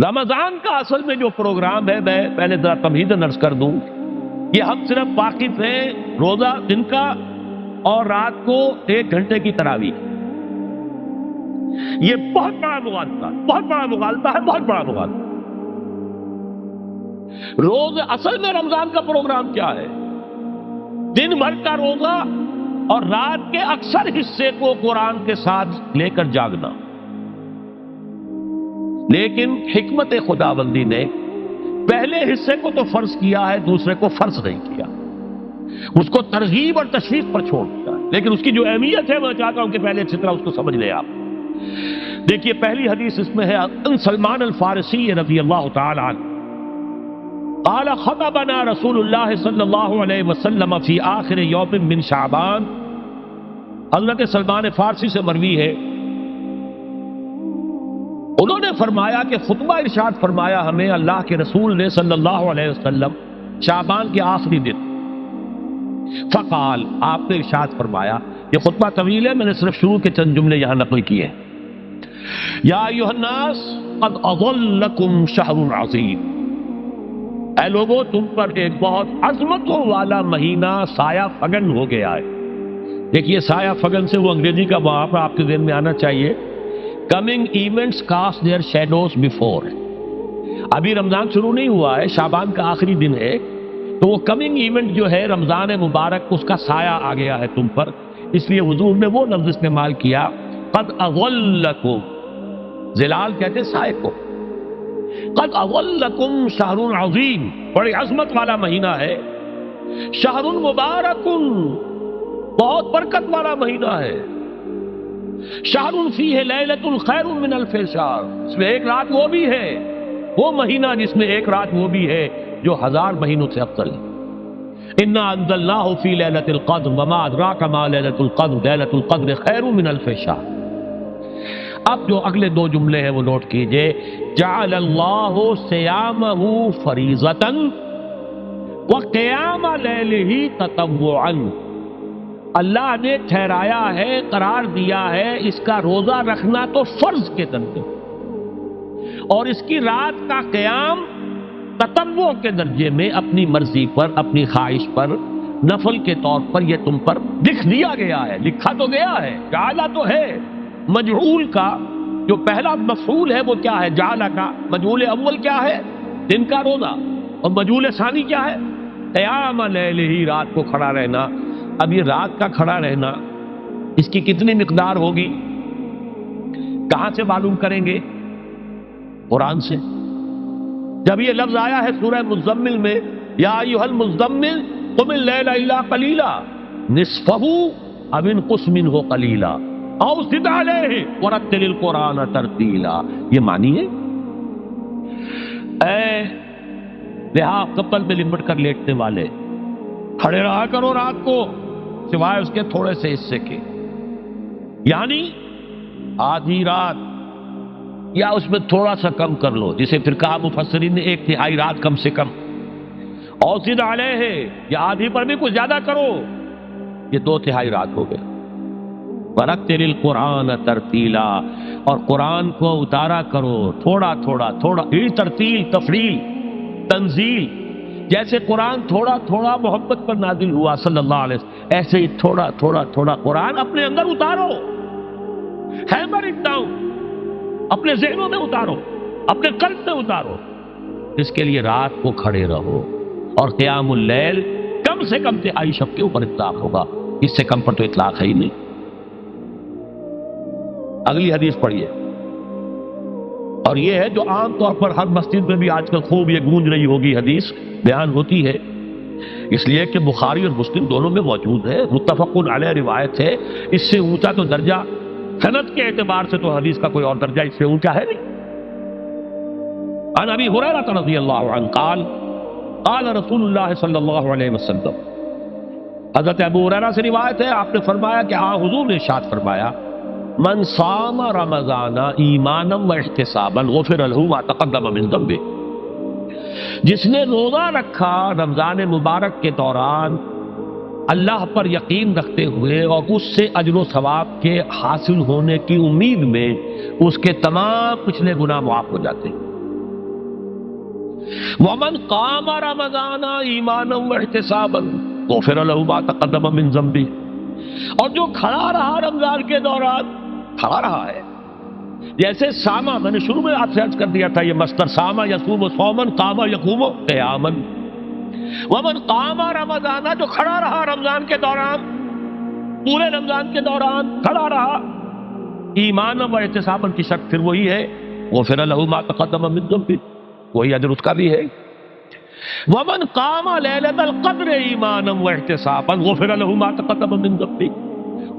رمضان کا اصل میں جو پروگرام ہے، میں پہلے ذرا تمہیداً عرض کر دوں، یہ ہم صرف واقف ہیں روزہ دن کا اور رات کو 1 گھنٹے کی تراویح۔ یہ بہت بڑا مغالطہ ہے، بہت بڑا مغالطہ ہے، بہت بڑا مغالطہ۔ روز اصل میں رمضان کا پروگرام کیا ہے؟ دن بھر کا روزہ اور رات کے اکثر حصے کو قرآن کے ساتھ لے کر جاگنا۔ لیکن حکمت خداوندی نے پہلے حصے کو تو فرض کیا ہے، دوسرے کو فرض نہیں کیا، اس کو ترغیب اور تشویق پر چھوڑ دیا ہے۔ لیکن اس کی جو اہمیت ہے میں چاہتا ہوں کہ پہلے اچھی طرح اس کو سمجھ لیں آپ۔ دیکھیے پہلی حدیث اس میں ہے ان سلمان الفارسی رضی اللہ تعالی عنہ قال خطبنا رسول اللہ صلی اللہ علیہ وسلم فی آخر یوم من شعبان۔ حضرت سلمان فارسی سے مروی ہے، انہوں نے فرمایا کہ خطبہ ارشاد فرمایا ہمیں اللہ کے رسول نے صلی اللہ علیہ وسلم شعبان کے آخری دن۔ فقال، آپ نے ارشاد فرمایا، یہ خطبہ طویل ہے، میں نے صرف شروع کے چند جملے یہاں نقل کیے ہیں۔ یا ایھا الناس قد اظلکم شہر عظیم، اے لوگوں تم پر ایک بہت عظمتوں والا مہینہ سایہ فگن ہو گیا ہے۔ دیکھیے سایہ فگن سے وہ انگریزی کا محاورہ آپ کے ذہن میں آنا چاہیے، coming events cast their shadows before. ابھی رمضان شروع نہیں ہوا ہے، شعبان کا آخری دن ہے، تو وہ کمنگ ایونٹ جو ہے رمضان مبارک، اس کا سایہ آ گیا ہے تم پر، اس لیے حضور نے وہ لفظ استعمال کیا قد اظلکم، ظلال کہتے ہیں سائے کو، قد اظلکم شہر عظیم، بڑی عظمت والا مہینہ ہے، شہر مبارک، بہت برکت والا مہینہ ہے، شہر فیہ لیلۃ خیر من الف شہر، اس میں ایک رات وہ بھی ہے، وہ مہینہ جس میں ایک رات وہ بھی ہے جو 1000 مہینوں سے افضل ہے۔ انا انزلناہ فی لیلۃ القدر وما ادراک ما لیلۃ القدر لیلۃ القدر خیر من الف شہر۔ اب جو اگلے 2 جملے ہیں وہ نوٹ کیجئے، جعل اللہ صیامہ فریضۃ وقیام لیلہ تطوعا، اللہ نے ٹھہرایا ہے، قرار دیا ہے اس کا روزہ رکھنا تو فرض کے درجے، اور اس کی رات کا قیام تطوع کے درجے میں، اپنی مرضی پر، اپنی خواہش پر، نفل کے طور پر یہ تم پر لکھ دیا گیا ہے، لکھا تو گیا ہے، جعلہ تو ہے۔ مجعول کا جو پہلا مفعول ہے وہ کیا ہے؟ جعلہ کا مجعول اول کیا ہے؟ دن کا روزہ، اور مجعول ثانی کیا ہے؟ قیام لیلہ، رات کو کھڑا رہنا۔ اب یہ رات کا کھڑا رہنا، اس کی کتنی مقدار ہوگی؟ کہاں سے معلوم کریں گے؟ قرآن سے۔ جب یہ لفظ آیا ہے سورہ مزمل میں، یا ایھا المزمل قم اللیل الا قلیلا نصفہ او انقص منہ قلیلا او زد علیہ ورتل القرآن ترتیلا، یہ معنی ہے اے لحاظ کپل میں لپٹ کر لیٹنے والے، کھڑے رہا کرو رات کو سوائے اس کے تھوڑے سے حصے کے، یعنی آدھی رات یا اس میں تھوڑا سا کم کر لو، جسے پھر کہا مفسرین نے 1/3 رات کم سے کم، اور زد علیہ، یا آدھی پر بھی کچھ زیادہ کرو، یہ 2/3 رات ہو گئے۔ وَرَتِّلِ الْقُرْآنَ تَرْتِیلًا، اور قرآن کو اتارا کرو تھوڑا تھوڑا تھوڑا، یہ ترتیل، تفریل، تنزیل، جیسے قرآن تھوڑا تھوڑا محمد پر نازل ہوا صلی اللہ علیہ وسلم، ایسے ہی تھوڑا تھوڑا تھوڑا قرآن اپنے اندر اتارو، ہیمر اٹ ڈاؤن، اپنے ذہنوں میں اتارو، اپنے قلب میں اتارو۔ اس کے لیے رات کو کھڑے رہو، اور قیام اللیل کم سے کم 3/4 شب کے اوپر اطلاق ہوگا، اس سے کم پر تو اطلاق ہے ہی نہیں۔ اگلی حدیث پڑھیے، اور یہ ہے جو عام طور پر ہر مسجد میں بھی آج کل خوب یہ گونج رہی ہوگی، حدیث بیان ہوتی ہے، اس لیے کہ بخاری اور مسلم دونوں میں موجود ہے، متفق علیہ روایت ہے، اس سے اونچا تو درجہ سند کے اعتبار سے تو حدیث کا کوئی اور درجہ اس سے اونچا ہے نہیں۔ عن ابی ہریرہ رضی اللہ عنہ قال قال رسول اللہ صلی اللہ علیہ وسلم، حضرت ابو ہریرہ سے روایت ہے، آپ نے فرمایا کہ حضور نے ارشاد فرمایا، من صام رمضان ایمانا و احتسابا غفر له ما تقدم من ذنبه، جس نے روزہ رکھا رمضان مبارک کے دوران اللہ پر یقین رکھتے ہوئے اور اس سے اجر و ثواب کے حاصل ہونے کی امید میں، اس کے تمام پچھلے گناہ معاف ہو جاتے ہیں۔ ومن قام رمضان ایمانا واحتسابا غفر له ما تقدم من ذنبه، اور جو کھڑا رہا رمضان کے دوران، کھڑا رہا ہے، جیسے ساما، میں نے شروع میں آپ سے عرض کر دیا تھا یہ مصدر ساما یصوم صوما قام یقوم قیاما، ومن قام رمضان، جو کھڑا رہا رمضان کے دوران، پورے رمضان کے دوران کھڑا رہا، ایمان و احتسابا کی شرط پھر وہی ہے، غفر له ما تقدم من ذنبه، وہی اجر اس کا بھی ہے۔ ومن قام لیلۃ القدر ایمانا واحتسابا غفر له ما تقدم من ذنبه،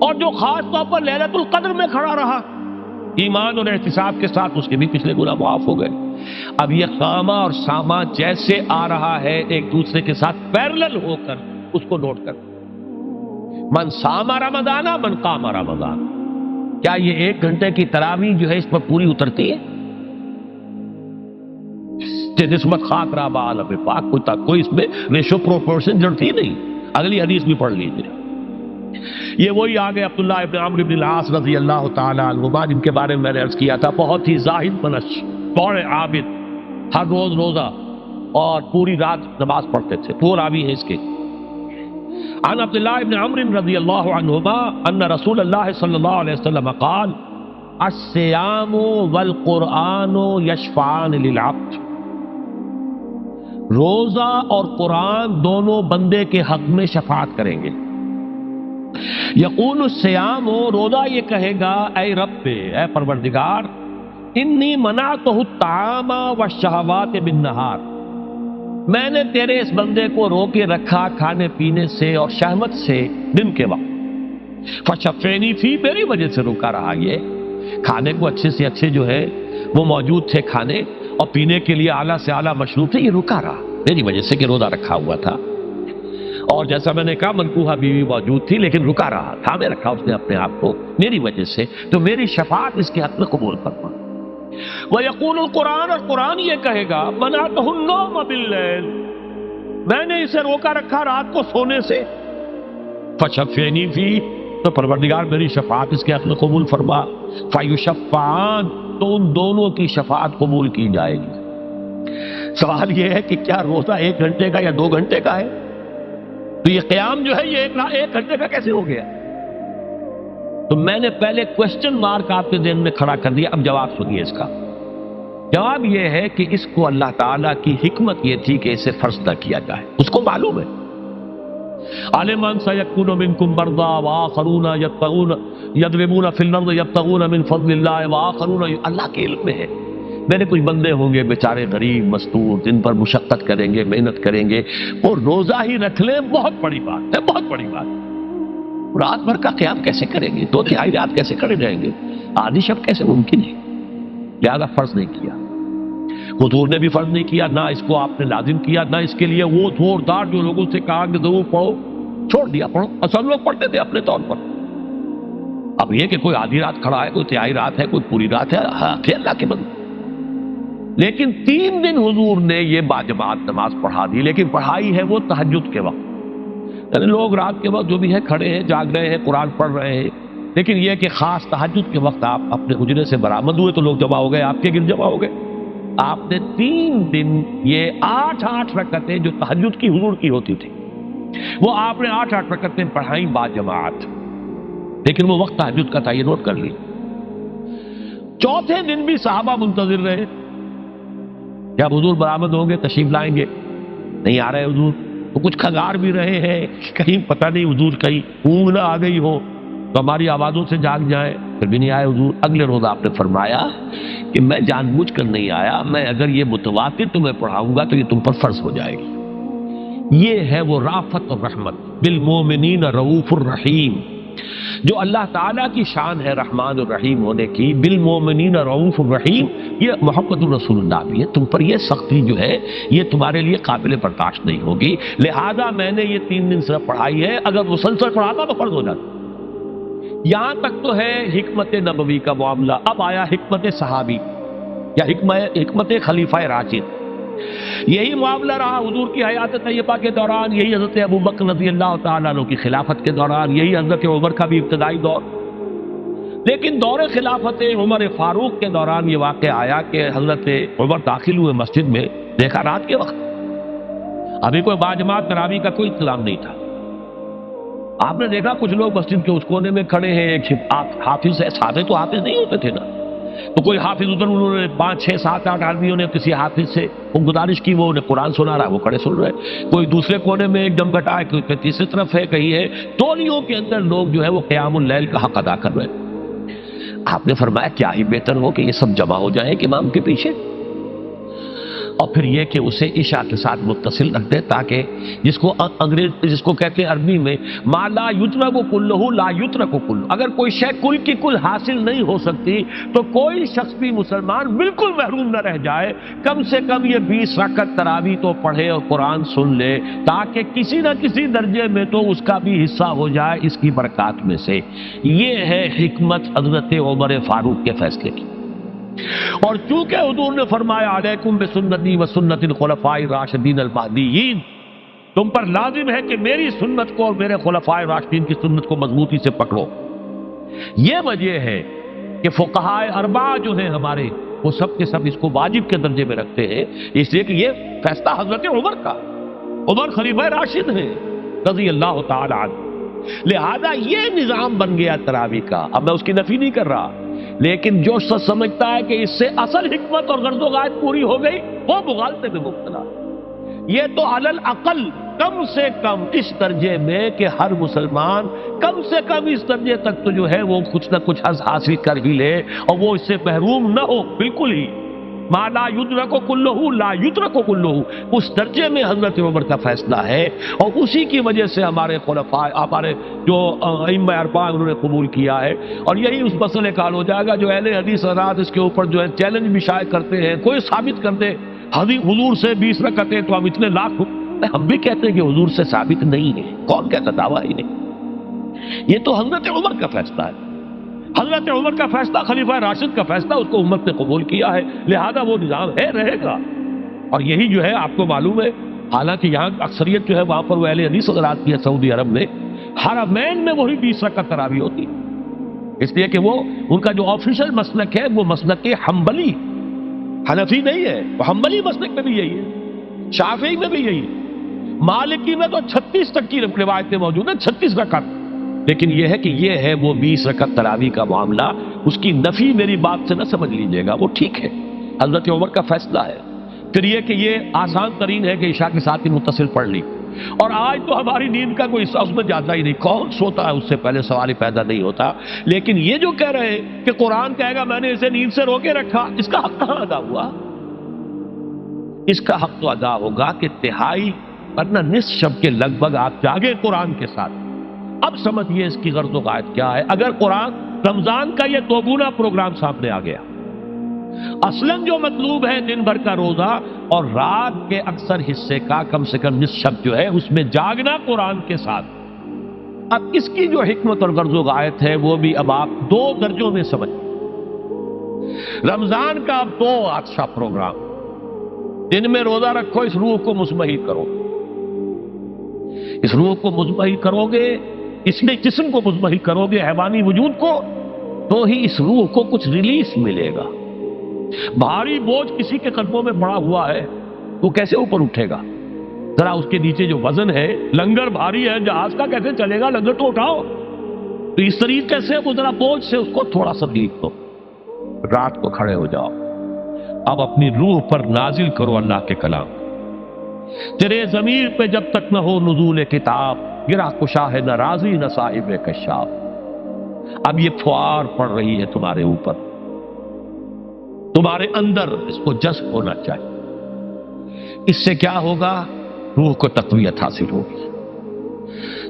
اور جو خاص طور پر لیلۃ القدر میں کھڑا رہا ایمان اور احتساب کے ساتھ، اس کے بھی پچھلے گناہ معاف ہو گئے۔ اب یہ قامہ اور سامہ جیسے آ رہا ہے ایک دوسرے کے ساتھ پیرلل ہو کر، اس کو نوٹ کر، من سامہ رمضان من قام رمضان، کیا یہ 1 گھنٹے کی تراویح جو ہے اس پر پوری اترتی ہے؟ نسبت خاک رابع عالم پاک کوئی اس میں ریشو پروپورشن جڑتی نہیں۔ اگلی حدیث بھی پڑھ لیجیے، یہ وہی آگے عبداللہ ابن عمرو بن العاص رضی اللہ تعالی عنہما، جن کے بارے میں نے عرض کیا تھا، بہت ہی زاہد منش، بڑے عابد، ہر روز روزہ اور پوری رات نماز پڑھتے تھے، وہ راوی ہے اس کے۔ عن عبداللہ ابن عمرو رضی اللہ عنہما ان رسول اللہ صلی اللہ علیہ وسلم قال الصیام والقرآن یشفعان للعبد، روزہ اور قرآن دونوں بندے کے حق میں شفاعت کریں گے۔ یقول الصیام، روزہ یہ کہے گا اے رب، اے پروردگار، انی منعتہ الطعام والشہوات بالنہار، میں نے تیرے اس بندے کو روکے رکھا کھانے پینے سے اور شہوت سے دن کے وقت، فشفینی فی، میری وجہ سے روکا رہا، یہ کھانے کو اچھے سے اچھے جو ہے وہ موجود تھے کھانے، اور پینے کے لیے اعلیٰ سے اعلیٰ مشروب تھے، یہ رکا رہا میری وجہ سے کہ روزہ رکھا ہوا تھا، اور جیسا میں نے کہا منکوحہ بیوی موجود تھی لیکن رکا رہا، تھامے رکھا اس نے اپنے آپ کو میری وجہ سے، تو میری شفاعت اس کے حق میں قبول فرما۔ وَيَقُولُ الْقُرْآنُ، اور قرآن یہ کہے گا مَنَعْتُهُ النَّوْمَ بِاللَّيْلِ، میں نے اسے روکا رکھا رات کو سونے سے، فَشَفِّعْنِي فِيهِ، تو پروردگار میری شفاعت اس کے حق میں قبول فرما، فَيُشَفَّعَانِ، تو ان دونوں کی شفاعت قبول کی جائے گی۔ سوال یہ ہے کہ کیا روزہ 1 گھنٹے کا یا 2 گھنٹے کا ہے؟ تو یہ قیام جو ہے یہ 1 گھنٹے کا کیسے ہو گیا؟ تو میں نے پہلے کوسچن مارک آپ کے ذہن میں کھڑا کر دیا، اب جواب سنیے اس کا۔ جواب یہ ہے کہ اس کو اللہ تعالیٰ کی حکمت یہ تھی کہ اسے فرض نہ کیا جائے، اس کو معلوم ہے۔ عَلِمَ أَنَّ سَيَكُونُ مِنكُمْ مَرْضَىٰ وَآخَرُونَ يَضْرِبُونَ فِي الْأَرْضِ يَبْتَغُونَ مِنْ فَضْلِ اللَّهِ وَآخَرُونَ، اللہ کے علم میں ہے میرے کچھ بندے ہوں گے بیچارے غریب مستور، جن پر مشقت کریں گے، محنت کریں گے، اور روزہ ہی رکھ لیں، بہت بڑی بات ہے، بہت بڑی بات۔ رات بھر کا قیام کیسے کریں گے؟ 2 تہائی رات کیسے کھڑے رہیں گے؟ آدھی شب کیسے ممکن ہے؟ لہذا فرض نہیں کیا، حضور نے بھی فرض نہیں کیا، نہ اس کو آپ نے لازم کیا، نہ اس کے لیے وہ زوردار جو لوگوں سے کہا کہ ضرور پڑھو، چھوڑ دیا پڑھو، اصل لوگ پڑھتے تھے اپنے طور پر۔ اب یہ کہ کوئی آدھی رات کھڑا ہے، کوئی تہائی رات ہے، کوئی پوری رات ہے، ہاں کہ اللہ کے بندے۔ لیکن 3 دن حضور نے یہ باجماعت نماز پڑھا دی، لیکن پڑھائی ہے وہ تہجد کے وقت، یعنی لوگ رات کے وقت جو بھی ہے کھڑے ہیں، جاگ رہے ہیں، قرآن پڑھ رہے ہیں، لیکن یہ کہ خاص تہجد کے وقت آپ اپنے حجرے سے برآمد ہوئے تو لوگ جمع ہو گئے، آپ کے گرد جمع ہو گئے۔ آپ نے 3 دن یہ 8 رکعتیں جو تہجد کی حضور کی ہوتی تھی، وہ آپ نے 8 رکعتیں پڑھائیں باجماعت، لیکن وہ وقت تہجد کا تھا، یہ نوٹ کر لی۔ 4تھے دن بھی صحابہ منتظر رہے، جب حضور برآمد ہوں گے تشریف لائیں گے، نہیں آ رہے حضور، تو کچھ کھنگار بھی رہے ہیں، کہیں پتہ نہیں حضور کہیں اونگ نہ آ گئی ہو تو ہماری آوازوں سے جاگ جائیں، پھر بھی نہیں آئے حضور۔ اگلے روز آپ نے فرمایا کہ میں جان بوجھ کر نہیں آیا، میں اگر یہ متواتر تمہیں پڑھاؤں گا تو یہ تم پر فرض ہو جائے گی۔ یہ ہے وہ رافت اور رحمت، بالمومنین رؤوف الرحیم، جو اللہ تعالیٰ کی شان ہے رحمان الرحیم ہونے کی، بالمومنین رؤوف الرحیم، یہ محمد الرسول اللہ بھی ہے، تم پر یہ سختی جو ہے یہ تمہارے لیے قابل برداشت نہیں ہوگی، لہذا میں نے یہ 3 دن صرف پڑھائی ہے، اگر مسلسل پڑھاتا تو فرض ہو جاتا۔ یہاں تک تو ہے حکمت نبوی کا معاملہ، اب آیا حکمت صحابی یا حکمت خلیفہ راشد۔ یہی معاملہ رہا حضور کی حیات طیبہ کے دوران، یہی حضرت ابوبکر رضی اللہ تعالیٰ عنہ کی خلافت کے دوران، یہی حضرت عمر کا بھی ابتدائی دور۔ لیکن دور خلافت عمر فاروق کے دوران یہ واقعہ آیا کہ حضرت عمر داخل ہوئے مسجد میں، دیکھا رات کے وقت ابھی کوئی باجماعت تراویح کا کوئی انتظام نہیں تھا. آپ نے دیکھا کچھ لوگ مسجد کے اس کونے میں کھڑے ہیں, ایک حافظ ہے, سارے تو حافظ نہیں ہوتے تھے نا, تو کوئی حافظ ادھر, انہوں نے 5 6 7 8 آدمیوں نے کسی حافظ سے وہ گزارش کی, وہ انہیں قرآن سنا رہا, وہ کھڑے سن رہے. کوئی دوسرے کونے میں ایک دم گٹا ہے, کوئی تیسری طرف ہے, کہیں ہے. تولیوں کے اندر لوگ جو ہے وہ قیام اللیل کا حق ادا کر رہے ہیں. آپ نے فرمایا کیا ہی بہتر ہو کہ یہ سب جمع ہو جائیں کہ امام کے پیچھے, اور پھر یہ کہ اسے عشاء کے ساتھ متصل رکھ دے, تاکہ جس کو کہتے ہیں عربی میں ما لا یترک کلہ لا یترک کلہ, اگر کوئی شے کل کی کل حاصل نہیں ہو سکتی تو کوئی شخص بھی مسلمان بالکل محروم نہ رہ جائے. کم سے کم یہ 20 رکعت تراویح تو پڑھے اور قرآن سن لے, تاکہ کسی نہ کسی درجے میں تو اس کا بھی حصہ ہو جائے اس کی برکات میں سے. یہ ہے حکمت حضرت عمر فاروق کے فیصلے کی. اور چونکہ حضور نے فرمایا علیکم بسنتی و سنت الخلفاء الراشدین المہدیین, تم پر لازم ہے کہ میری سنت کو اور میرے خلفاء راشدین کی سنت کو مضبوطی سے پکڑو. یہ وجہ ہے کہ فقہائے اربعہ جو ہیں ہمارے, وہ سب کے سب اس کو واجب کے درجے میں رکھتے ہیں, اس لیے کہ یہ فیصلہ حضرت عمر کا, عمر خلیفہ راشد ہیں رضی اللہ تعالی عنہ. لہذا یہ نظام بن گیا تراویح کا. اب میں اس کی نفی نہیں کر رہا, لیکن جو سمجھتا ہے کہ اس سے اصل حکمت اور غرض و غایت پوری ہو گئی, وہ مغالطے میں مبتلا. یہ تو علی الاقل کم سے کم اس درجے میں کہ ہر مسلمان کم سے کم اس درجے تک تو جو ہے وہ کچھ نہ کچھ حاصل کر ہی لے, اور وہ اس سے محروم نہ ہو بالکل ہی. ما لا یدرک کلہ لا یترک کلہ, اس درجے میں حضرت عمر کا فیصلہ ہے, اور اسی کی وجہ سے ہمارے خلفاء, ہمارے جو ائمہ اربعہ انہوں نے قبول کیا ہے. اور یہی اس مسئلے کا حل ہو جائے گا. جو اہل حدیث حضرات اس کے اوپر جو ہے چیلنج بھی شائع کرتے ہیں, کوئی ثابت کر دے حضور سے 20 رکعتیں تو ہم اتنے لاکھ, ہم بھی کہتے ہیں کہ حضور سے ثابت نہیں ہے. کون کہتا دعویٰ ہی نہیں, یہ تو حضرت عمر کا فیصلہ ہے. حضرت عمر کا فیصلہ, خلیفہ راشد کا فیصلہ, اس کو امت نے قبول کیا ہے, لہذا وہ نظام ہے, رہے گا. اور یہی جو ہے آپ کو معلوم ہے, حالانکہ یہاں اکثریت جو ہے وہاں پر وہ اہل حدیث حضرات کی ہے سعودی عرب میں, حرمین میں وہی 20 رکعت تراویح ہوتی, اس لیے کہ وہ ان کا جو آفیشل مسلک ہے وہ مسلک حنبلی, حنفی نہیں ہے. وہ حنبلی مسلک میں بھی یہی ہے, شافعی میں بھی یہی ہے, مالکی میں تو 36 تک کی روایتیں موجود ہیں, 36 رکعت. لیکن یہ ہے کہ یہ ہے وہ 20 رکعت تراویح کا معاملہ, اس کی نفی میری بات سے نہ سمجھ لیجیے گا, وہ ٹھیک ہے, حضرت عمر کا فیصلہ ہے. پھر یہ کہ یہ آسان ترین ہے کہ عشاء کے ساتھ ہی متصل پڑھ لی, اور آج تو ہماری نیند کا کوئی حصہ اس میں جاتا ہی نہیں, کون سوتا ہے, اس سے پہلے سوال ہی پیدا نہیں ہوتا. لیکن یہ جو کہہ رہے ہیں کہ قرآن کہے گا میں نے اسے نیند سے روکے رکھا, اس کا حق کہاں ادا ہوا؟ اس کا حق تو ادا ہوگا کہ تہائی ورنہ نصف شب کے لگ بھگ آپ جاگے قرآن کے ساتھ. اب سمجھیے اس کی غرض و غایت کیا ہے. اگر قرآن رمضان کا یہ دوگنا پروگرام سامنے آ گیا, اصلاً جو مطلوب ہے دن بھر کا روزہ اور رات کے اکثر حصے کا کم سے کم نصف شب جو ہے اس میں جاگنا قرآن کے ساتھ. اب اس کی جو حکمت اور غرض و غایت ہے وہ بھی اب آپ 2 درجوں میں سمجھ. رمضان کا اب 2 اچھا پروگرام, دن میں روزہ رکھو, اس روح کو مزمحل کرو, اس روح کو مزمحل کرو گے, اس میں جسم کو مزمحل کرو گے, حیوانی وجود کو, تو ہی اس روح کو کچھ ریلیف ملے گا. بھاری بوجھ کسی کے قدموں میں پڑا ہوا ہے, وہ کیسے اوپر اٹھے گا؟ ذرا اس کے نیچے جو وزن ہے, لنگر بھاری ہے, جہاز کا کیسے چلے گا؟ لنگر تو اٹھاؤ. تو اس طریقے سے وہ ذرا بوجھ سے اس کو تھوڑا سا ریلیف دو, رات کو کھڑے ہو جاؤ. اب اپنی روح پر نازل کرو اللہ کے کلام. تیرے ضمیر پہ جب تک نہ ہو نزول کتاب, گرا کشا ہے نہ راضی نہ صاحب کشاف. اب یہ فوار پڑ رہی ہے تمہارے اوپر, تمہارے اندر اس کو جذب ہونا چاہیے. اس سے کیا ہوگا؟ روح کو تقویت حاصل ہوگی.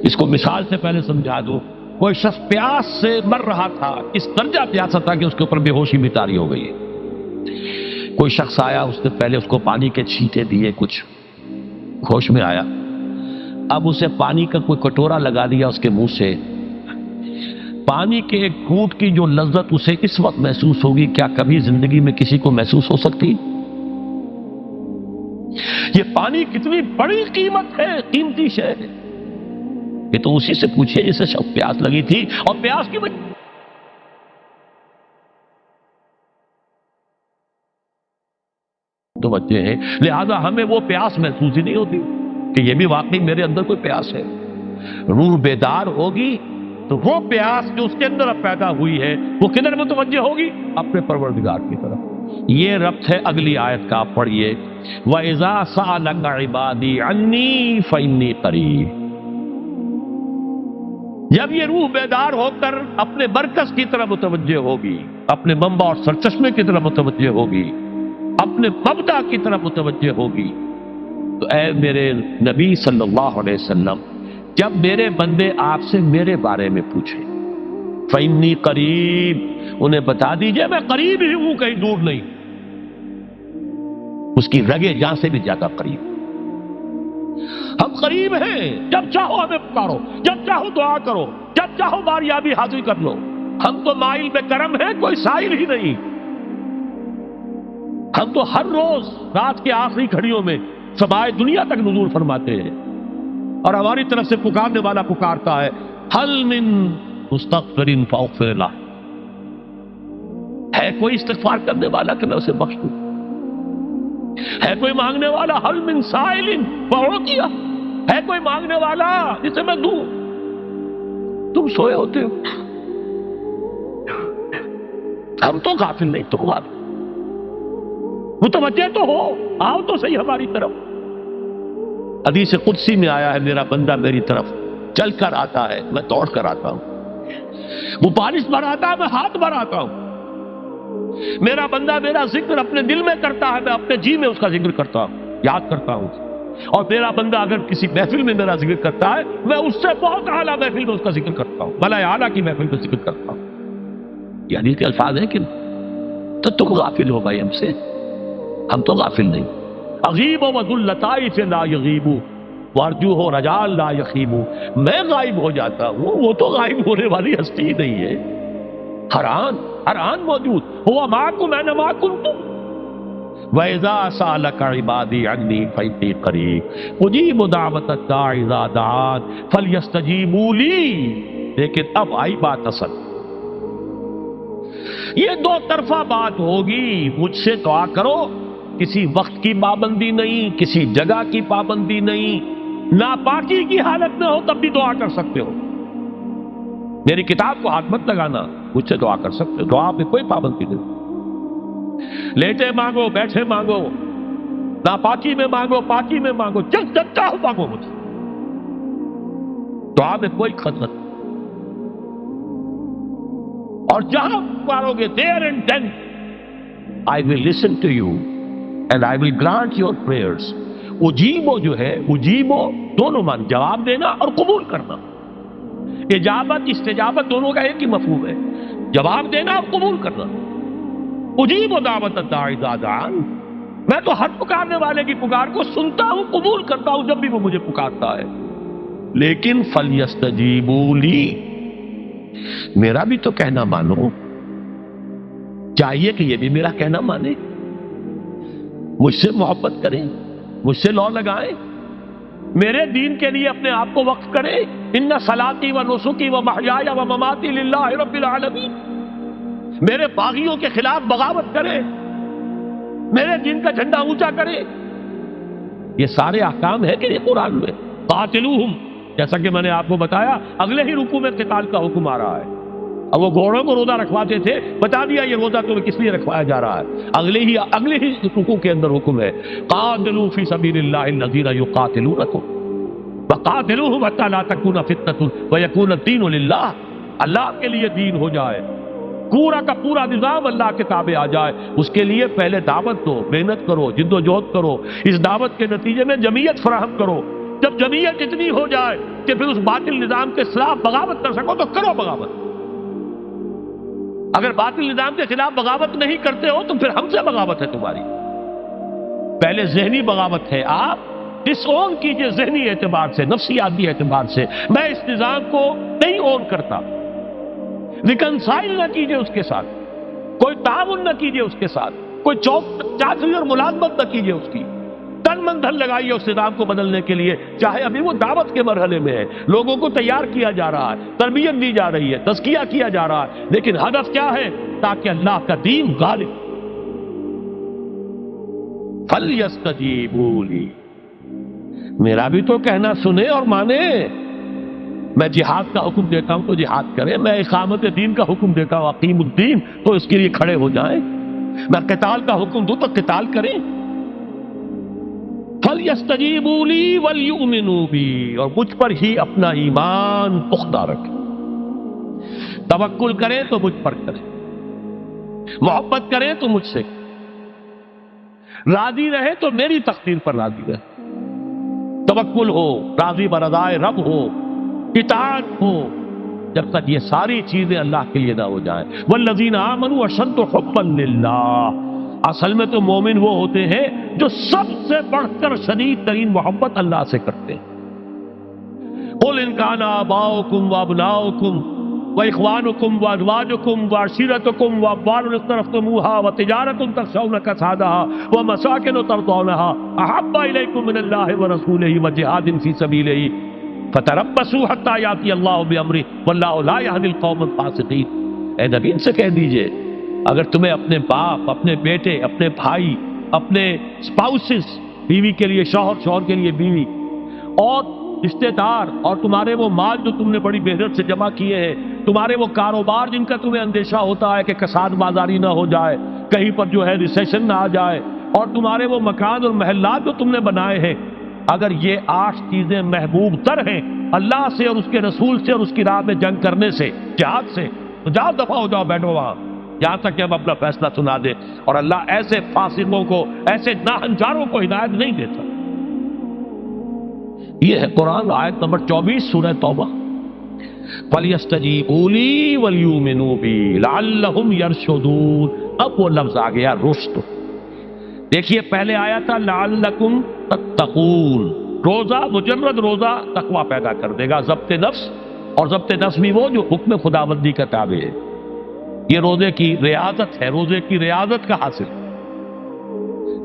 اس کو مثال سے پہلے سمجھا دو. کوئی شخص پیاس سے مر رہا تھا, اس درجہ پیاسا تھا کہ اس کے اوپر بے ہوشی بھی طاری ہو گئی ہے. کوئی شخص آیا, اس نے پہلے اس کو پانی کے چھینٹے دیے, کچھ ہوش میں آیا. اب اسے پانی کا کوئی کٹورا لگا دیا اس کے منہ سے. پانی کے ایک گھونٹ کی جو لذت اسے اس وقت محسوس ہوگی, کیا کبھی زندگی میں کسی کو محسوس ہو سکتی؟ یہ پانی کتنی بڑی قیمت ہے, قیمتی شے ہے. یہ تو اسی سے پوچھے جسے شخص پیاس لگی تھی, اور پیاس کی وجہ تو متوجہ ہیں، لہذا ہمیں وہ پیاس محسوس ہی نہیں ہوتی کہ یہ بھی واقعی میرے اندر کوئی پیاس ہے۔ روح بیدار ہوگی تو وہ پیاس جو اس کے اندر اب پیدا ہوئی ہے وہ کدھر متوجہ ہوگی؟ اپنے پروردگار کی طرف۔ یہ ربط ہے اگلی آیت کا، آپ پڑھیے وَإِذَا سَأَلَكَ عِبَادِي عَنِّي فَإِنِّي قَرِيبٌ۔ جب یہ روح بیدار ہو کر اپنے مرکز کی طرف متوجہ ہوگی، اپنے منبع اور سرچشمے کی طرف متوجہ ہوگی، اپنے مبدا کی طرف متوجہ ہوگی، تو اے میرے نبی صلی اللہ علیہ وسلم، جب میرے بندے آپ سے میرے بارے میں پوچھیں فَإِنِّي قَرِيبٌ، انہیں بتا دیجئے میں قریب ہی ہوں، کہیں دور نہیں، اس کی رگے جاں سے بھی زیادہ قریب۔ ہم قریب ہیں، جب چاہو ہمیں پکارو، جب چاہو دعا کرو، جب چاہو باریابی حاصل کر لو۔ ہم تو مائل میں کرم ہیں، کوئی سائل ہی نہیں۔ ہم تو ہر روز رات کے آخری گھڑیوں میں سمائے دنیا تک نزول فرماتے ہیں، اور ہماری طرف سے پکارنے والا پکارتا ہے حل من مستغفر فاغفر لہ، ہے کوئی استغفار کرنے والا کہ میں اسے بخش دوں؟ ہے کوئی مانگنے والا حل من سائل فاعطیہ، ہے کوئی مانگنے والا جسے میں دوں؟ تم سوئے ہوتے ہو، ہم تو غافل نہیں، تو غافل، متوجہ تو ہو، آؤ تو صحیح ہماری طرف۔ حدیث قدسی میں آیا ہے میرا بندہ میری طرف چل کر آتا ہے، میں دوڑ کر آتا ہوں، وہ بارش بھراتا ہے، میں ہاتھ بھراتا ہوں، میرا بندہ میرا ذکر اپنے دل میں کرتا ہے، میں اپنے جی میں اس کا ذکر کرتا ہوں، یاد کرتا ہوں، اور میرا بندہ اگر کسی محفل میں میرا ذکر کرتا ہے، میں اس سے بہت اعلیٰ محفل میں اس کا ذکر کرتا ہوں، بلائے اعلیٰ کی محفل میں ذکر کرتا ہوں۔ یہ حدیث کے الفاظ ہیں کہ تو تم غافل ہو بھائی ہم سے، ہم تو غافل نہیں۔ اغیب و ذو اللطائف لا یغیب وارجو ہو رجال لا یخیب، میں غائب ہو جاتا ہوں، وہ تو غائب ہونے والی ہستی ہی نہیں ہے، ہر آن موجود، ہوا معکم اینما کنتم۔ وَإِذَا سَأَلَكَ عِبَادِي عَنِّي فَإِنِّي قَرِيبٌ أُجِيبُ دَعْوَةَ الدَّاعِ إِذَا دَعَانِ فَلْيَسْتَجِيبُوا لِي۔ لیکن اب آئی بات اصل، یہ دو طرفہ بات ہوگی، مجھ سے دعا کرو، کسی وقت کی پابندی نہیں، کسی جگہ کی پابندی نہیں، ناپاکی کی حالت میں ہو تب بھی دعا کر سکتے ہو، میری کتاب کو ہاتھ مت لگانا، مجھ سے دعا کر سکتے ہو، دعا پہ کوئی پابندی نہیں، لیٹے مانگو، بیٹھے مانگو، ناپاکی میں مانگو، پاکی میں مانگو، جب چاہو مانگو مجھ سے، دعا میں کوئی خطرت نہیں، اور جہاں پکارو گے there and then I will listen to you and I will grant your prayers۔ اجیبو جو ہے، اجیبو دونوں مان، جواب دینا اور قبول کرنا، اجابت استجابت دونوں کا ایک ہی مفہوم ہے، جواب دینا اور قبول کرنا۔ اجیب دعوت الداعی اذا دعان، میں تو ہر پکارنے والے کی پکار کو سنتا ہوں، قبول کرتا ہوں جب بھی وہ مجھے پکارتا ہے، لیکن فلیستجیبوا لی، میرا بھی تو کہنا مانو، چاہیے کہ یہ بھی میرا کہنا مانے، مجھ سے محبت کریں، مجھ سے لو لگائیں، میرے دین کے لیے اپنے آپ کو وقف کریں۔ ان صلاتی و نسکی و محیای و مماتی للہ رب العالمین، میرے باغیوں کے خلاف بغاوت کریں، میرے دین کا جھنڈا اونچا کریں، یہ سارے احکام ہیں کہ یہ قرآن میں۔ قاتلوہم، جیسا کہ میں نے آپ کو بتایا اگلے ہی رکوع میں قتال کا حکم آ رہا ہے، اب وہ گھوڑوں کو روزہ رکھواتے تھے، بتا دیا یہ روزہ تمہیں کس لیے رکھوایا جا رہا ہے، اگلے ہی رکوع کے اندر حکم ہے قاتلوا فی سبیل اللہ الذین یقاتلونکم وقاتلوہم حتی لا تکون فتنۃ ویکون الدین للہ، اللہ کے لیے دین ہو جائے، پورا کا پورا نظام اللہ کے تابع آ جائے، اس کے لیے پہلے دعوت دو، محنت کرو، جد و جہد کرو، اس دعوت کے نتیجے میں جمعیت فراہم کرو، جب جمعیت اتنی ہو جائے کہ پھر اس باطل نظام کے خلاف بغاوت کر سکو تو کرو بغاوت، اگر باطل نظام کے خلاف بغاوت نہیں کرتے ہو تو پھر ہم سے بغاوت ہے تمہاری، پہلے ذہنی بغاوت ہے، آپ ڈس اون کیجئے ذہنی اعتبار سے، نفسیاتی اعتبار سے، میں اس نظام کو نہیں اون کرتا، ریکنسائل نہ کیجئے اس کے ساتھ، کوئی تعاون نہ کیجئے اس کے ساتھ، کوئی چاچری اور ملازمت نہ کیجئے اس کی، تن من دھن لگائیے اس نظام کو بدلنے کے لیے، چاہے ابھی وہ دعوت کے مرحلے میں ہے، لوگوں کو تیار کیا جا رہا ہے، تربیت دی جا رہی ہے، تزکیہ کیا جا رہا ہے، لیکن ہدف کیا ہے؟ تاکہ اللہ کا دین غالب۔ فَلْيَسْتَجِيبُوا لِي، میرا بھی تو کہنا سنے اور مانے. میں جہاد کا حکم دیتا ہوں تو جہاد کریں، میں اقامت دین کا حکم دیتا ہوں اقیم الدین تو اس کے لیے کھڑے ہو جائیں، میں قتال کا حکم دوں تو قتال کریں. فَلْيَسْتَجِيبُوا لِي وَلْيُؤْمِنُوا بِي، اور مجھ پر ہی اپنا ایمان پختہ رکھیں. توکل کریں تو مجھ پر کریں، محبت کریں تو مجھ سے، راضی رہے تو میری تقدیر پر راضی رہے. توکل ہو، راضی برضائے رب ہو، اطاعت ہو، جب تک یہ ساری چیزیں اللہ کے لیے نہ ہو جائیں. والذین آمنوا اشد حبا للہ، اصل میں تو مومن وہ ہوتے ہیں جو سب سے بڑھ کر شدید ترین محبت اللہ سے کرتے ہیں. قل ان کان آباؤکم وابناؤکم واخوانکم وازواجکم وعشیرتکم واموال اقترفتموها وتجارۃ تخشون کسادها ومساکن ترضونها احب الیکم من اللہ ورسولہ وجہاد فی سبیلہ فتربصوا حتی یاتی اللہ بامرہ واللہ لا یہدی القوم الفاسقین. اے نبی ان سے کہہ دیجئے اگر تمہیں اپنے باپ، اپنے بیٹے، اپنے بھائی، اپنے اسپاؤسز، بیوی کے لیے شوہر، شوہر کے لیے بیوی، اور رشتے دار، اور تمہارے وہ مال جو تم نے بڑی محنت سے جمع کیے ہیں، تمہارے وہ کاروبار جن کا تمہیں اندیشہ ہوتا ہے کہ کساد بازاری نہ ہو جائے، کہیں پر جو ہے ریسیشن نہ آ جائے، اور تمہارے وہ مکان اور محلات جو تم نے بنائے ہیں، اگر یہ 8 چیزیں محبوب تر ہیں اللہ سے اور اس کے رسول سے اور اس کی راہ میں جنگ کرنے سے، جہاد سے، تو جاؤ دفعہ ہو جاؤ، بیٹھو وہاں یہاں تک کہ ہم اپنا فیصلہ سنا دیں. اور اللہ ایسے فاسقوں کو، ایسے ناہنجاروں کو ہدایت نہیں دیتا. یہ ہے قرآن آیت نمبر 24 سورہ توبہ. فَلْيَسْتَجِيبُوا لِي وَلْيُؤْمِنُوا بِي لَعَلَّهُمْ يَرْشُدُونَ. اب وہ لفظ آ گیا رشد. دیکھیے پہلے آیا تھا لَعَلَّكُمْ تَتَّقُونَ، روزہ، مجرد روزہ تقوی پیدا کر دے گا، ضبط نفس، اور ضبط نفس بھی وہ جو حکم خداوندی کا تابع ہے. یہ روزے کی ریاضت ہے، روزے کی ریاضت کا حاصل.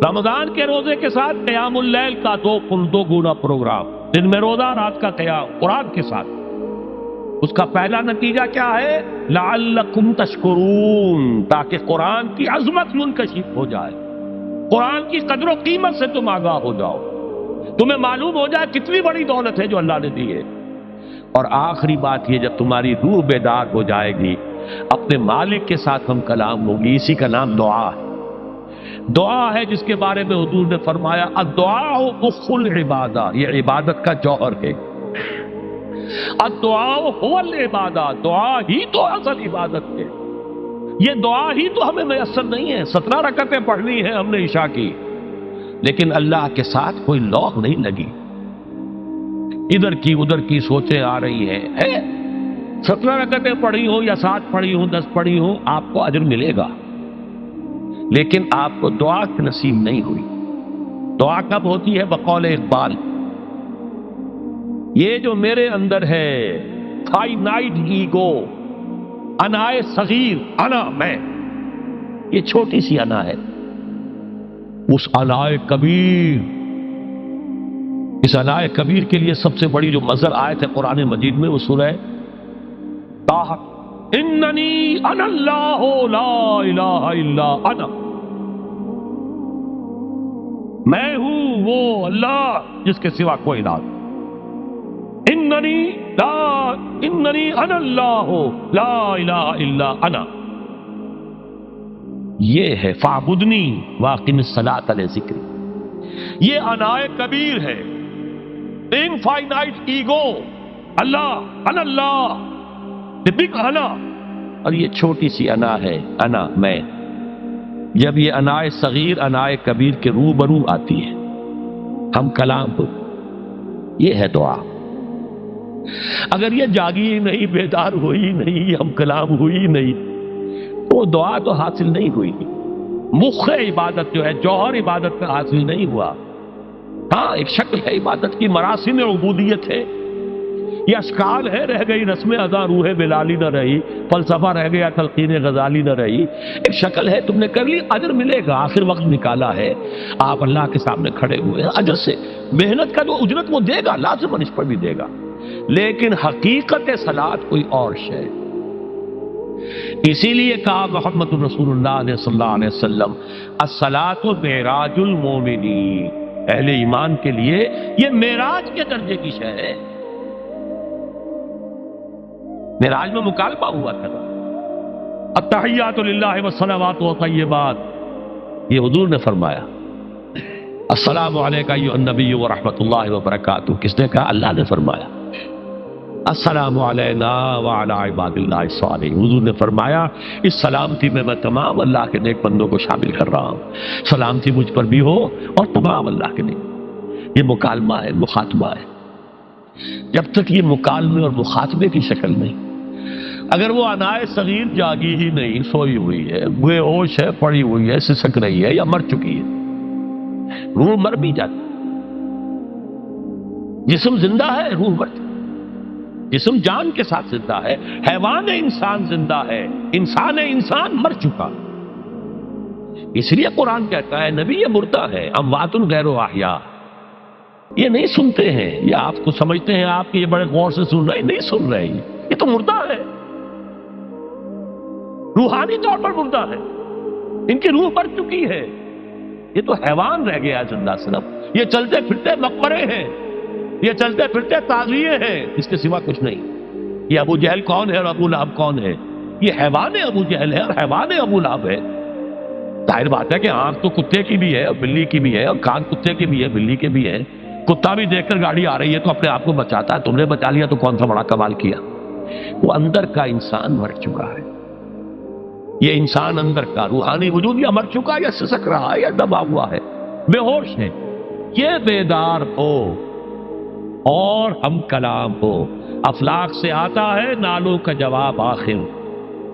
رمضان کے روزے کے ساتھ قیام اللیل کا دو گنا پروگرام، دن میں روزہ، رات کا قیام قرآن کے ساتھ. اس کا پہلا نتیجہ کیا ہے؟ لعلکم تشکرون، تاکہ قرآن کی عظمت منکشف ہو جائے، قرآن کی قدر و قیمت سے تم آگاہ ہو جاؤ، تمہیں معلوم ہو جائے کتنی بڑی دولت ہے جو اللہ نے دی ہے. اور آخری بات یہ، جب تمہاری روح بیدار ہو جائے گی، اپنے مالک کے ساتھ ہم کلام ہوگی. اسی کا نام دعا ہے. دعا ہے جس کے بارے میں حضور نے فرمایا الدعاء اخو العبادہ، یہ عبادت کا جوہر ہے. الدعاء هو العبادہ، دعا ہی تو اصل عبادت ہے. یہ دعا ہی تو ہمیں میسر نہیں ہے. 17 رکعتیں پڑھنی ہیں ہم نے عشاء کی، لیکن اللہ کے ساتھ کوئی لوگ نہیں لگی، ادھر کی ادھر کی سوچیں آ رہی ہیں. 17 رکعتیں پڑھی ہوں یا 7 پڑھی ہوں، 10 پڑھی ہوں، آپ کو اجر ملے گا، لیکن آپ کو دعا نصیب نہیں ہوئی. دعا کب ہوتی ہے؟ بقول اقبال، یہ جو میرے اندر ہے فائنائٹ ایگو، انائے صغیر، انا میں، یہ چھوٹی سی انا ہے. اس انائے کبیر، اس انائے کبیر کے لیے سب سے بڑی جو مظہر آیت ہے قرآن مجید میں، وہ سورہ طٰ، اننی انا اللہ لا الہ الا انا، میں ہوں وہ اللہ جس کے سوا کوئی نہ. اننی انا اللہ لا الہ الا انا، یہ ہے فاعبدنی واقم الصلاۃ لذکری. یہ انائے کبیر ہے، انفائنائٹ ایگو، اللہ، انا اللہ، the big انا، اور یہ چھوٹی سی انا ہے، انا میں. جب یہ انائے صغیر انائے کبیر کے روبرو آتی ہے، ہم کلام ہو، یہ ہے دعا. اگر یہ جاگی ہی نہیں، بیدار ہوئی نہیں، ہم کلام ہوئی نہیں، تو دعا تو حاصل نہیں ہوئی. مخ عبادت جو ہے، جوہر عبادت کا حاصل نہیں ہوا. ہاں ایک شکل ہے عبادت کی، مراسم عبودیت ہے، یہ اشکال ہے، رہ گئی رسم ادا، روح بلالی نہ رہی، فلسفہ رہ گیا، تلقین غزالی نہ رہی. ایک شکل ہے، تم نے کر لی، اجر ملے گا. آخر وقت نکالا ہے، آپ اللہ کے سامنے کھڑے ہوئے ہیں، اجر سے محنت کا جو اجرت وہ دے گا، لازم اس پر بھی دے گا. لیکن حقیقت صلاۃ کوئی اور شے. اسی لیے کہا محمد رسول اللہ صلی اللہ علیہ وسلم الصلاۃ معراج المومنین، اہل ایمان کے لیے یہ معراج کے درجے کی شے ہے۔ معراج میں مکالمہ ہوا تھا، التحیات للہ والصلوات والطیبات، یہ حضور نے فرمایا السلام علیکہ ایھا النبی ورحمۃ اللہ وبرکاتہ، کس نے کہا؟ اللہ نے فرمایا السلام علینا وعلی عباد اللہ الصالحین، حضور نے فرمایا اس سلامتی میں تمام اللہ کے نیک بندوں کو شامل کر رہا ہوں، سلامتی مجھ پر بھی ہو اور تمام اللہ کے نیک۔ یہ مکالمہ ہے، مخاطبہ ہے۔ جب تک یہ مکالمے اور مخاطبے کی شکل نہیں، اگر وہ انائے صغیر جاگی ہی نہیں، سوئی ہوئی ہے، بے ہوش ہے، پڑی ہوئی ہے، سسک رہی ہے یا مر چکی ہے، روح مر بھی جاتی، جسم زندہ ہے، روح مرتی، جسم جان کے ساتھ زندہ ہے، حیوان انسان زندہ ہے، انسان مر چکا۔ اس لیے قرآن کہتا ہے نبی یہ مردہ ہے، اموات غیر احیاء، یہ نہیں سنتے ہیں، یہ آپ کو سمجھتے ہیں آپ کے یہ بڑے غور سے سن رہے ہیں، نہیں سن رہے ہیں، یہ تو مردہ ہے، روحانی طور پر مردہ ہے، ان کی روح مر چکی ہے، یہ تو حیوان رہ گیا زندہ صرف، یہ چلتے پھرتے مقبرے ہیں، یہ چلتے پھرتے تعزیے ہیں، اس کے سوا کچھ نہیں۔ یہ ابو جہل کون ہے اور ابو لہب کون ہے؟ یہ حیوان ابو جہل ہے اور حیوان ابو لہب ہے۔ ظاہر بات ہے کہ آنکھ تو کتے کی بھی ہے اور بلی کی بھی ہے، اور کان کتے کے بھی ہے، بلی کے بھی ہے۔ کتا بھی دیکھ کر گاڑی آ رہی ہے تو اپنے آپ کو بچاتا ہے، تم نے بچا لیا تو کون سا بڑا کمال کیا۔ وہ اندر کا انسان مر چکا ہے، یہ انسان اندر کا روحانی وجود یا مر چکا ہے، یا سسک رہا ہے، یا دبا ہوا ہے، بے ہوش ہے۔ یہ بیدار ہو اور ہم کلام ہو، افلاک سے آتا ہے نالوں کا جواب آخر،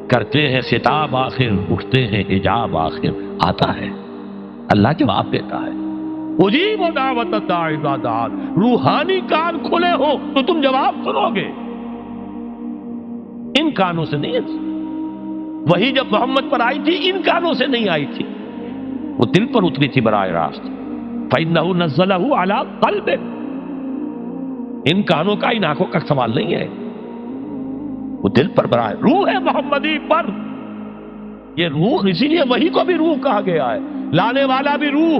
کرتے ہیں خطاب آخر، اٹھتے ہیں حجاب آخر، آتا ہے اللہ جواب دیتا ہے۔ اجیب دعوت الداعی اذا دعان، روحانی کان کھلے ہو تو تم جواب سنو گے، ان کانوں سے نہیں ہے۔ وہی جب محمد پر آئی تھی ان کانوں سے نہیں آئی تھی، وہ دل پر اتری تھی براہ راست۔ فإنہ نزلہ علی قلبک، ان کانوں کا ان آنکھوں کا سوال نہیں ہے، وہ دل پر براہ روح ہے محمدی پر۔ یہ روح، اسی لیے وہی کو بھی روح کہا گیا ہے، لانے والا بھی روح،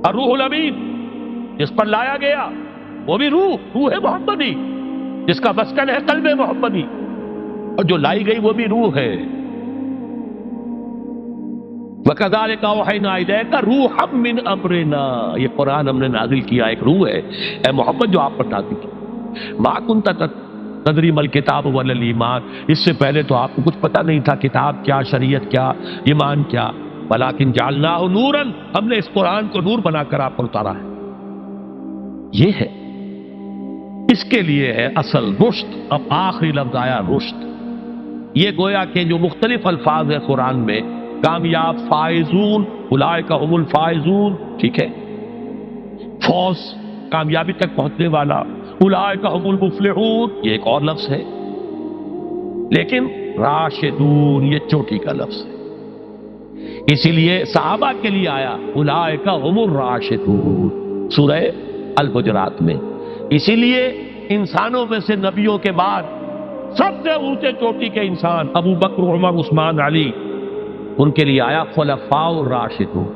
اور روح الامین جس پر لایا گیا وہ بھی روح ہے محمدی، جس کا مسکن ہے قلب محمدی، اور جو لائی گئی وہ بھی روح ہے۔ وَكَذَلِكَ أَوْحَيْنَا إِلَيْكَ رُوحًا مِّنْ أَمْرِنَا، یہ قرآن ہم نے نازل کیا، ایک روح ہے اے محمد جو آپ پر نازل کی۔ مَا كُنْتَ تَدْرِي مَا الْكِتَابُ وَلَا الْإِيمَانُ، اس سے پہلے تو آپ کو کچھ پتہ نہیں تھا، کتاب کیا، شریعت کیا، ایمان کیا۔ وَلَكِنْ جَعَلْنَاهُ نُورًا، ہم نے اس قرآن کو نور بنا کر آپ پر اتارا ہے۔ یہ ہے، اس کے لیے ہے اصل رشد۔ اب آخری لفظ آیا رشد، یہ گویا کہ جو مختلف الفاظ ہیں قرآن میں، کامیاب، فائزون، اولئک هم الفائزون، ٹھیک ہے، فوز، کامیابی تک پہنچنے والا، اولئک هم المفلحون، یہ ایک اور لفظ ہے، لیکن راشدون یہ چوٹی کا لفظ ہے، اسی لیے صحابہ کے لیے آیا اولئک هم الراشدون سورہ الحجرات میں۔ اسی لیے انسانوں میں سے نبیوں کے بعد سب سے اونچے چوٹی کے انسان ابو بکر، عمر، عثمان، علی، ان کے لیے آیا خلفاء الراشدون،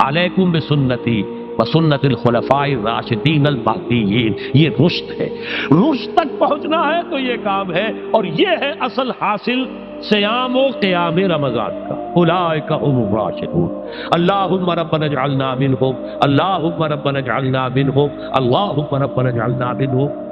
علیکم بسنتی وسنت الخلفاء الراشدین المہدیین۔ یہ رشد ہے، رشد تک پہنچنا ہے تو یہ کام ہے، اور یہ ہے اصل حاصل صیام و قیام رمضان کا۔ اولئک هم الراشدون، اللہم ربنا اجعلنا منہم، اللہم ربنا اجعلنا منہم، اللہم ربنا اجعلنا منہم۔